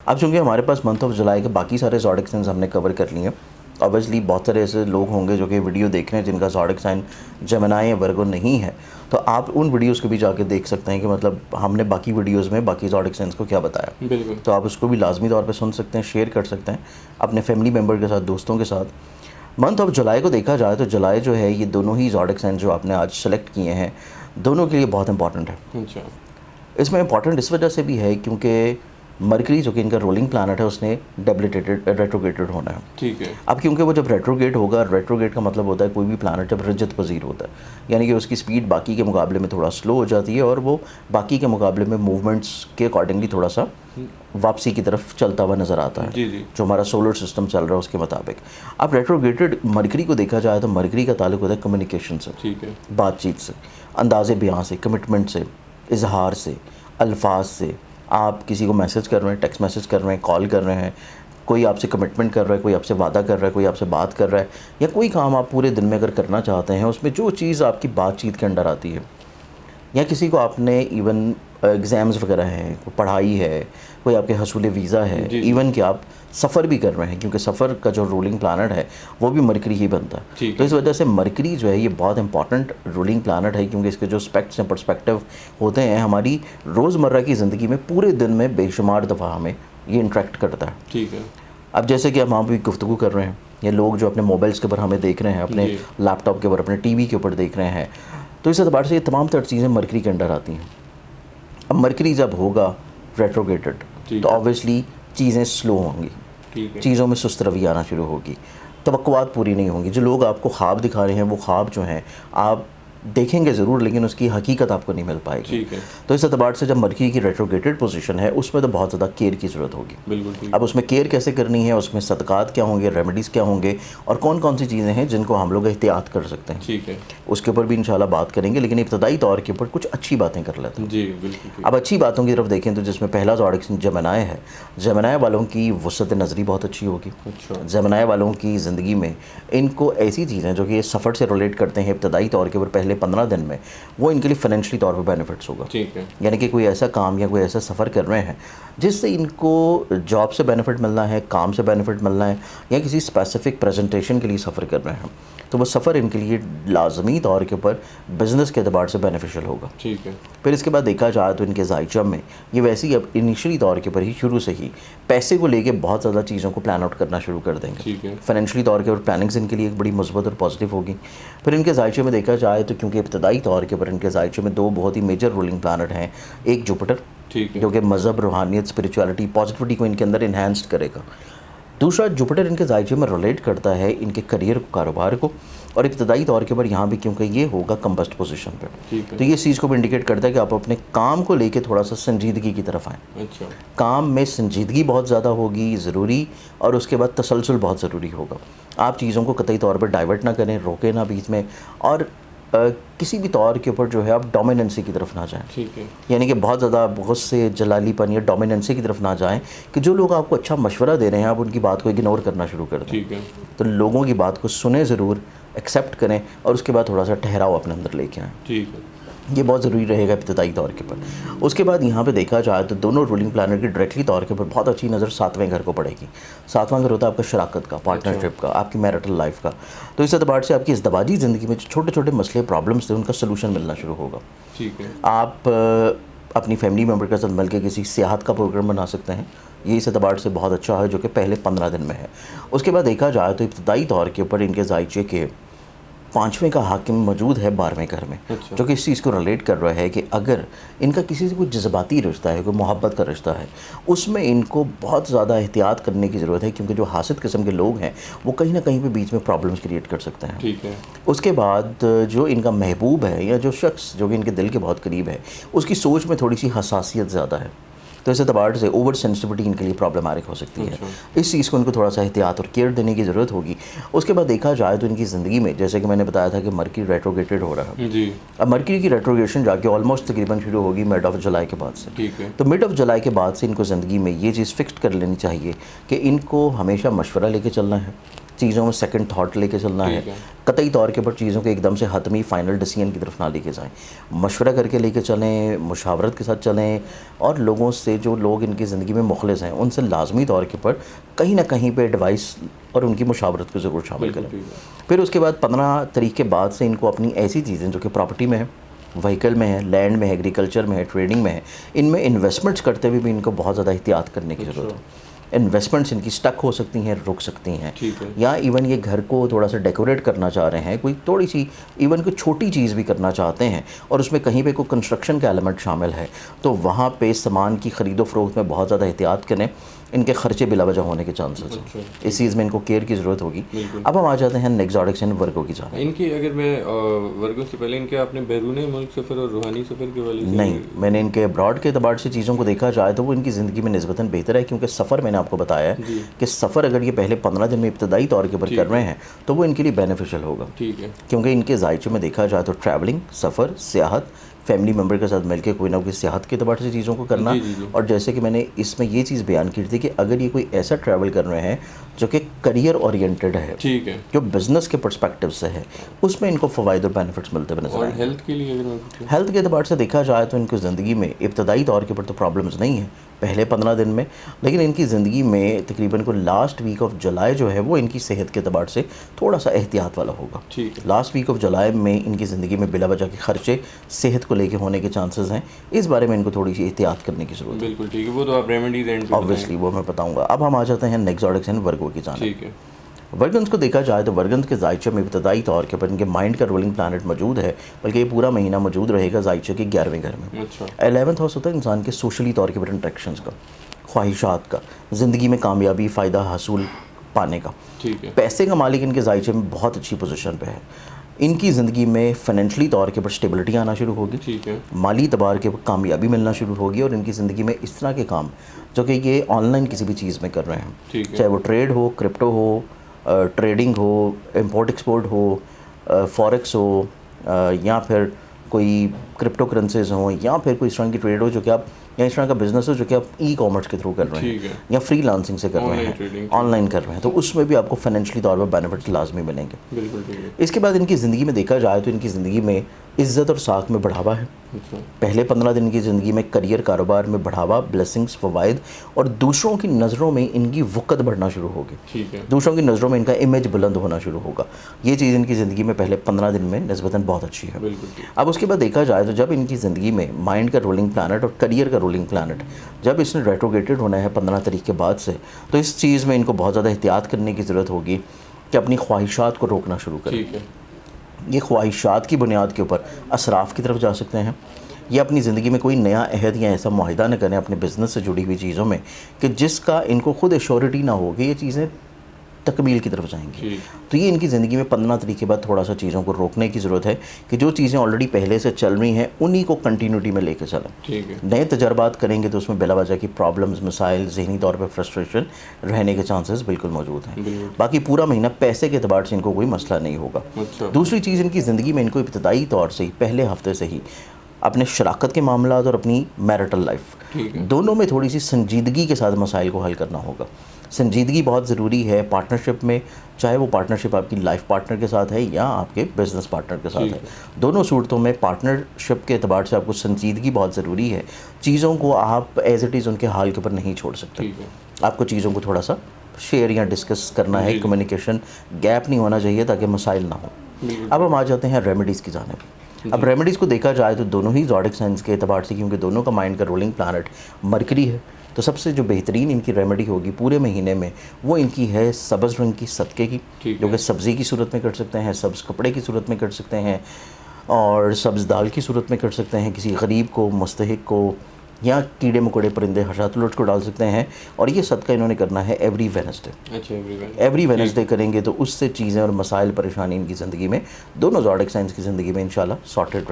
اب چونکہ ہمارے پاس منتھ آف جولائی کے باقی سارے زوڈک سائنز ہم نے کور کر لیے ہیں. اوبیسلی بہت سارے ایسے لوگ ہوں گے جو کہ ویڈیو دیکھ رہے ہیں جن کا زوڈک سائن جیمنائی یا ورگو نہیں ہے, تو آپ ان ویڈیوز کو بھی جا کے دیکھ سکتے ہیں کہ مطلب ہم نے باقی ویڈیوز میں باقی زوڈک سائنز کو کیا بتایا. بالکل, تو آپ اس کو بھی لازمی طور پہ سن سکتے ہیں, شیئر کر سکتے ہیں اپنے فیملی ممبر کے ساتھ, دوستوں کے ساتھ. منتھ آف جولائی کو دیکھا جائے تو جولائی جو ہے یہ دونوں ہی زوڈک سائنز جو آپ نے آج سلیکٹ کیے ہیں دونوں کے لیے بہت امپورٹنٹ ہے. اچھا, اس میں امپورٹنٹ اس وجہ سے بھی ہے کیونکہ مرکری جو کہ ان کا رولنگ پلانٹ ہے اس نے ریٹروگیٹڈ ہونا ہے. ٹھیک ہے. اب کیونکہ وہ جب ریٹروگیٹ ہوگا, ریٹروگیٹ کا مطلب ہوتا ہے کوئی بھی پلانٹ جب رجت پذیر ہوتا ہے, یعنی کہ اس کی سپیڈ باقی کے مقابلے میں تھوڑا سلو ہو جاتی ہے اور وہ باقی کے مقابلے میں موومنٹس کے اکارڈنگلی تھوڑا سا واپسی کی طرف چلتا ہوا نظر آتا ہے. جی جی, جو ہمارا سولر سسٹم چل رہا ہے اس کے مطابق. اب ریٹروگیٹڈ مرکری کو دیکھا جائے تو مرکری کا تعلق ہوتا ہے کمیونیکیشن سے, ٹھیک ہے, بات چیت سے, انداز بیان سے, کمٹمنٹ سے, اظہار سے, الفاظ سے. آپ کسی کو میسج کر رہے ہیں, ٹیکسٹ میسج کر رہے ہیں, کال کر رہے ہیں, کوئی آپ سے کمٹمنٹ کر رہا ہے, کوئی آپ سے وعدہ کر رہا ہے, کوئی آپ سے بات کر رہا ہے, یا کوئی کام آپ پورے دن میں اگر کرنا چاہتے ہیں اس میں جو چیز آپ کی بات چیت کے انڈر آتی ہے, یا کسی کو آپ نے ایون ایگزامز وغیرہ ہیں, کوئی پڑھائی ہے, کوئی آپ کے حصول ویزا ہے, ایون کہ آپ سفر بھی کر رہے ہیں کیونکہ سفر کا جو رولنگ پلانٹ ہے وہ بھی مرکری ہی بنتا ہے. تو اس وجہ سے مرکری جو ہے یہ بہت امپورٹنٹ رولنگ پلانٹ ہے کیونکہ اس کے جو اسپیکٹس ہیں, پرسپیکٹو ہوتے ہیں ہماری روزمرہ کی زندگی میں پورے دن میں بے شمار دفعہ ہمیں یہ انٹریکٹ کرتا ہے. ٹھیک ہے. اب جیسے کہ ہم وہاں بھی گفتگو کر رہے ہیں, یا لوگ جو اپنے موبائلس کے اوپر ہمیں دیکھ رہے ہیں, اپنے لیپ ٹاپ کے اوپر, اپنے ٹی وی کے اوپر دیکھ رہے ہیں, تو اس اعتبار سے یہ تمام تر چیزیں مرکری کے انڈر آتی ہیں. اب مرکری جب ہوگا ریٹروگیٹڈ تو آبویسلی چیزیں سلو ہوں گی, چیزوں میں سست روی آنا شروع ہوگی, توقعات پوری نہیں ہوں گی. جو لوگ آپ کو خواب دکھا رہے ہیں وہ خواب جو ہیں آپ دیکھیں گے ضرور لیکن اس کی حقیقت آپ کو نہیں مل پائے گی. تو اس اعتبار سے جب مرکری کی ریٹروگیٹڈ پوزیشن ہے اس میں تو بہت زیادہ کیئر کی ضرورت ہوگی. بالکل. اب اس میں کیئر کیسے کرنی ہے, اس میں صدقات کیا ہوں گے, ریمیڈیز کیا ہوں گے, اور کون کون سی چیزیں ہیں جن کو ہم لوگ احتیاط کر سکتے ہیں, ٹھیک ہے, اس کے اوپر بھی انشاءاللہ بات کریں گے. لیکن ابتدائی طور کے اوپر کچھ اچھی باتیں کر لیتے ہیں. جی بالکل. اب اچھی باتوں کی طرف دیکھیں تو جس میں پہلا زوڈک جیمنائی ہے, جیمنائی والوں کی وسعت نظری بہت اچھی ہوگی. جیمنائی والوں کی زندگی میں ان کو ایسی چیزیں جو کہ سفر سے ریلیٹ کرتے ہیں ابتدائی طور کے اوپر پہلے 15 دن میں, وہ ان کے لیے فائنینشلی طور پہ بینیفٹس ہوگا. ٹھیک ہے. یعنی کہ کوئی ایسا کام یا کوئی ایسا سفر کر رہے ہیں جس سے ان کو جاب سے بینیفٹ ملنا ہے, کام سے بینیفٹ ملنا ہے, یا کسی اسپیسیفک پریزنٹیشن کے لیے سفر کر رہے ہیں, تو وہ سفر ان کے لیے لازمی طور کے اوپر بزنس کے اعتبار سے بینیفیشل ہوگا. ٹھیک ہے. پھر اس کے بعد دیکھا جائے تو ان کے ذائچہ میں یہ ویسے ہی اب انیشلی طور کے اوپر ہی شروع سے ہی پیسے کو لے کے بہت زیادہ چیزوں کو پلان آؤٹ کرنا شروع کر دیں گے. ٹھیک ہے. فائنینشلی طور کے اوپر پلاننگز ان کے لیے ایک بڑی مثبت اور پازیٹیو ہوگی. پھر ان کے ذائچے میں دیکھا جائے تو کیونکہ ابتدائی طور کے اوپر ان کے ذائچے میں 2 بہت ہی میجر رولنگ پلانٹ ہیں, ایک جوپٹر جو کہ مذہب, روحانیت, اسپریچولیٹی, پازیٹیوٹی کو ان کے اندر انہینسڈ کرے گا. دوسرا جوپٹر ان کے ذائچے میں ریلیٹ کرتا ہے ان کے کریئر, کاروبار کو, اور ابتدائی طور کے اوپر یہاں بھی کیونکہ یہ ہوگا کمبسٹ پوزیشن پہ, تو یہ چیز کو بھی انڈیکیٹ کرتا ہے کہ آپ اپنے کام کو لے کے تھوڑا سا سنجیدگی کی طرف آئیں. کام میں سنجیدگی بہت زیادہ ہوگی ضروری, اور اس کے بعد تسلسل بہت ضروری ہوگا. آپ چیزوں کو قطعی طور پر ڈائیورٹ نہ کریں, روکیں نہ بیچ میں, اور کسی بھی طور کے اوپر جو ہے آپ ڈومیننسی کی طرف نہ جائیں. ٹھیک ہے. یعنی کہ بہت زیادہ غصے, جلالی پن یا ڈومیننسی کی طرف نہ جائیں کہ جو لوگ آپ کو اچھا مشورہ دے رہے ہیں آپ ان کی بات کو اگنور کرنا شروع کر دیں. ٹھیک ہے. تو لوگوں کی بات کو سنیں ضرور, ایکسیپٹ کریں, اور اس کے بعد تھوڑا سا ٹھہراؤ اپنے اندر لے کے آئیں. ٹھیک ہے. یہ بہت ضروری رہے گا ابتدائی طور کے اوپر. اس کے بعد یہاں پہ دیکھا جائے تو دونوں رولنگ پلانٹ کی ڈائریکٹلی طور کے اوپر بہت اچھی نظر 7ویں گھر کو پڑے گی. 7واں گھر ہوتا ہے آپ کا شراکت کا, پارٹنرشپ کا, آپ کی میرٹل لائف کا. تو اس اعتبار سے آپ کی ازدواجی زندگی میں جو چھوٹے چھوٹے مسئلے, پرابلمس تھے, ان کا سلوشن ملنا شروع ہوگا. ٹھیک ہے. آپ اپنی فیملی ممبر کے ساتھ مل کے کسی سیاحت کا پروگرام بنا سکتے ہیں, یہ اس اعتبار سے بہت اچھا ہے جو کہ پہلے 15 دن میں ہے. اس کے بعد دیکھا جائے تو ابتدائی طور کے اوپر ان کے ذائچے کے 5ویں کا حاکم موجود ہے 12ویں گھر میں, جو کہ اس چیز کو ریلیٹ کر رہا ہے کہ اگر ان کا کسی سے کوئی جذباتی رشتہ ہے, کوئی محبت کا رشتہ ہے, اس میں ان کو بہت زیادہ احتیاط کرنے کی ضرورت ہے کیونکہ جو حاسد قسم کے لوگ ہیں وہ کہیں نہ کہیں پہ بیچ میں پرابلمس کریٹ کر سکتے ہیں. ٹھیک ہے. اس کے بعد جو ان کا محبوب ہے یا جو شخص جو کہ ان کے دل کے بہت قریب ہے, اس کی سوچ میں تھوڑی سی حساسیت زیادہ ہے, تو اس اعتبار سے اوور سینسٹیوٹی ان کے لیے پرابلماتک ہو سکتی ہے. اس چیز کو ان کو تھوڑا سا احتیاط اور کیئر دینے کی ضرورت ہوگی. اس کے بعد دیکھا جائے تو ان کی زندگی میں جیسے کہ میں نے بتایا تھا کہ مرکری ریٹروگیٹڈ ہو رہا ہے. جی. اب مرکری کی ریٹروگیشن جا کے آلموسٹ تقریباً شروع ہوگی مڈ آف جولائی کے بعد سے. ٹھیک ہے. تو مڈ آف جولائی کے بعد سے ان کو زندگی میں یہ چیز فکسڈ کر لینی چاہیے کہ ان کو ہمیشہ مشورہ لے کے چلنا ہے, چیزوں میں سیکنڈ تھاٹ لے کے چلنا ہے, قطعی طور کے اوپر چیزوں کو ایک دم سے حتمی فائنل ڈیسیژن کی طرف نہ لے کے جائیں, مشورہ کر کے لے کے چلیں, مشاورت کے ساتھ چلیں, اور لوگوں سے, جو لوگ ان کی زندگی میں مخلص ہیں, ان سے لازمی طور کے اوپر کہیں نہ کہیں پہ ایڈوائس اور ان کی مشاورت کو ضرور شامل کریں. پھر اس کے بعد 15 تاریخ کے بعد سے ان کو اپنی ایسی چیزیں جو کہ پراپرٹی میں ہے, وہیکل میں ہے, لینڈ میں ہے, ایگریکلچر میں ہے, ٹریڈنگ میں ہے, ان میں انویسٹمنٹس کرتے ہوئے بھی ان کو بہت زیادہ احتیاط کرنے کی ضرورت ہے. انویسٹمنٹس ان کی سٹک ہو سکتی ہیں, رک سکتی ہیں, یا ایون یہ گھر کو تھوڑا سا ڈیکوریٹ کرنا چاہ رہے ہیں, کوئی تھوڑی سی ایون کوئی چھوٹی چیز بھی کرنا چاہتے ہیں, اور اس میں کہیں پہ کوئی کنسٹرکشن کا ایلیمنٹ شامل ہے, تو وہاں پہ سامان کی خرید و فروخت میں بہت زیادہ احتیاط کریں, ان کے خرچے بلا وجہ ہونے کے چانسز ہیں, اس چیز میں ان کو کیئر کی ضرورت ہوگی. اب ہم آ جاتے ہیں نیکزوٹکس اینڈ ورگو کی جانب. ان کی اگر میں ورگو سے پہلے ان کے آپ نے بیرون ملک سفر اور روحانی سفر کے والے نہیں, میں نے ان کے ابراڈ کے اعتبار سے چیزوں کو دیکھا جائے تو وہ ان کی زندگی میں نسبتاً بہتر ہے, کیونکہ سفر میں نے آپ کو بتایا ہے کہ سفر اگر یہ پہلے 15 دن میں ابتدائی طور کے اوپر کر رہے ہیں تو وہ ان کے لیے بینیفیشل ہوگا, کیونکہ ان کے ذائچے میں دیکھا جائے تو ٹریولنگ, سفر, سیاحت, فیملی ممبر کے ساتھ مل کے کوئی نہ کوئی سیاحت کے اعتبار سے چیزوں کو کرنا, اور جیسے کہ میں نے اس میں یہ چیز بیان کی تھی کہ اگر یہ کوئی ایسا ٹریول کر رہے ہیں جو کہ کریئر اورینٹڈ ہے, جو بزنس کے پرسپیکٹو سے ہے, اس میں ان کو فوائد اور بینیفٹس ملتے ہوئے نظر آئیں. ہیلتھ کے لیے ہیلتھ کے اعتبار سے دیکھا جائے تو ان کی زندگی میں ابتدائی طور کے اوپر تو پرابلمز نہیں ہیں پہلے 15 دن میں, لیکن ان کی زندگی میں تقریباً کو لاسٹ ویک آف جولائی جو ہے وہ ان کی صحت کے اعتبار سے تھوڑا سا احتیاط والا ہوگا. لاسٹ ویک آف جولائی میں ان کی زندگی میں بلا وجہ کے خرچے صحت کو لے کے ہونے کے چانسز ہیں, اس بارے میں ان کو تھوڑی سی احتیاط کرنے کی ضرورت ہے. بالکل ٹھیک ہے, وہ تو آپ ریمیڈیز اینڈ آبویسلی وہ میں بتاؤں گا. اب ہم آ جاتے ہیں نیکزوٹکس اینڈ ورگو کی جانب. ورگنز کو دیکھا جائے تو ورگنز کے ذائچے میں ابتدائی طور کے پر ان کے مائنڈ کا رولنگ پلانٹ موجود ہے, بلکہ یہ پورا مہینہ موجود رہے گا ذائچے کے 11ویں گھر میں. 11th ہاؤس ہوتا ہے انسان کے سوشلی طور کے پر انٹریکشنز کا, خواہشات کا, زندگی میں کامیابی, فائدہ حاصل پانے کا. پیسے کا مالک ان کے ذائچے میں بہت اچھی پوزیشن پہ ہے. ان کی زندگی میں فائنینشلی طور کے پر اسٹیبلٹی آنا شروع ہوگی, مالی اعتبار کے کامیابی ملنا شروع ہوگی, اور ان کی زندگی میں اس طرح کے کام جو کہ یہ آن لائن کسی بھی چیز میں کر رہے ہیں, چاہے وہ ٹریڈ ہو, کرپٹو ہو, ٹریڈنگ ہو, امپورٹ ایکسپورٹ ہو, فوریکس ہو, یا پھر کوئی کرپٹو کرنسیز ہوں, یا پھر کوئی اس طرح کی ٹریڈ ہو جو کہ آپ, یا اس طرح کا بزنس ہو جو کہ آپ ای کامرس کے تھرو کر رہے ہیں, یا فری لانسنگ سے کر رہے ہیں, آن لائن کر رہے ہیں, تو اس میں بھی آپ کو فائنینشلی طور پر بینیفٹس لازمی ملیں گے. اس کے بعد ان کی زندگی میں دیکھا جائے تو ان کی زندگی میں عزت اور ساکھ میں بڑھاوا ہے. پہلے 15 دن کی زندگی میں کریئر, کاروبار میں بڑھاوا, بلیسنگز, فوائد, اور دوسروں کی نظروں میں ان کی وقت بڑھنا شروع ہوگی, دوسروں کی نظروں میں ان کا امیج بلند ہونا شروع ہوگا. یہ چیز ان کی زندگی میں پہلے 15 دن میں نسبتاً بہت اچھی ہے. اب اس کے بعد دیکھا جائے تو جب ان کی زندگی میں مائنڈ کا رولنگ پلانٹ اور کریئر کا رولنگ پلانٹ جب اس نے ریٹروگیٹڈ ہونا ہے 15 تاریخ کے بعد سے, تو اس چیز میں ان کو بہت زیادہ احتیاط کرنے کی ضرورت ہوگی کہ اپنی خواہشات کو روکنا شروع کریں. یہ خواہشات کی بنیاد کے اوپر اسراف کی طرف جا سکتے ہیں, یا اپنی زندگی میں کوئی نیا عہد یا ایسا معاہدہ نہ کریں اپنے بزنس سے جڑی ہوئی چیزوں میں کہ جس کا ان کو خود ایشورٹی نہ ہوگی, یہ چیزیں تکمیل کی طرف جائیں گی. تو یہ ان کی زندگی میں 15 تاریخ کے بعد تھوڑا سا چیزوں کو روکنے کی ضرورت ہے کہ جو چیزیں آلریڈی پہلے سے چل رہی ہیں انہی کو کنٹینیوٹی میں لے کے چلیں. نئے تجربات کریں گے تو اس میں بلا وجہ کی پرابلمز, مسائل, ذہنی طور پہ فرسٹریشن رہنے کے چانسز بالکل موجود ہیں. باقی پورا مہینہ پیسے کے اعتبار سے ان کو کوئی مسئلہ نہیں ہوگا. دوسری چیز ان کی زندگی میں ان کو ابتدائی طور سے ہی پہلے ہفتے سے ہی اپنے شراکت کے معاملات اور اپنی میرٹل لائف دونوں میں تھوڑی سی سنجیدگی کے ساتھ مسائل کو حل کرنا ہوگا. سنجیدگی بہت ضروری ہے پارٹنرشپ میں, چاہے وہ پارٹنرشپ آپ کی لائف پارٹنر کے ساتھ ہے یا آپ کے بزنس پارٹنر کے ساتھ ہے. دونوں صورتوں میں پارٹنرشپ کے اعتبار سے آپ کو سنجیدگی بہت ضروری ہے. چیزوں کو آپ ایز اٹ از ان کے حال کے اوپر نہیں چھوڑ سکتے. آپ کو چیزوں کو تھوڑا سا شیئر یا ڈسکس کرنا ہے, کمیونیکیشن گیپ نہیں ہونا چاہیے تاکہ مسائل نہ ہوں. اب ہم آ جاتے ہیں ریمیڈیز کی جانب. اب ریمیڈیز کو دیکھا جائے تو دونوں ہی زوڈک سائنس کے اعتبار سے, کیونکہ دونوں کا مائنڈ کا رولنگ پلانٹ مرکری ہے, تو سب سے جو بہترین ان کی ریمیڈی ہوگی پورے مہینے میں وہ ان کی ہے سبز رنگ کی صدقے کی, جو کہ سبزی کی صورت میں کر سکتے ہیں, سبز کپڑے کی صورت میں کر سکتے ہیں, اور سبز دال کی صورت میں کر سکتے ہیں. کسی غریب کو, مستحق کو, یا کیڑے مکوڑے پرندے حشرات الٹ کو ڈال سکتے ہیں. اور یہ صدقہ انہوں نے کرنا ہے ایوری وینسڈے. ایوری وینسڈے کریں گے تو اس سے چیزیں اور مسائل, پریشانی ان کی زندگی میں, دونوں زوڈک سائنس کی زندگی میں انشاءاللہ سارٹڈ رہیں.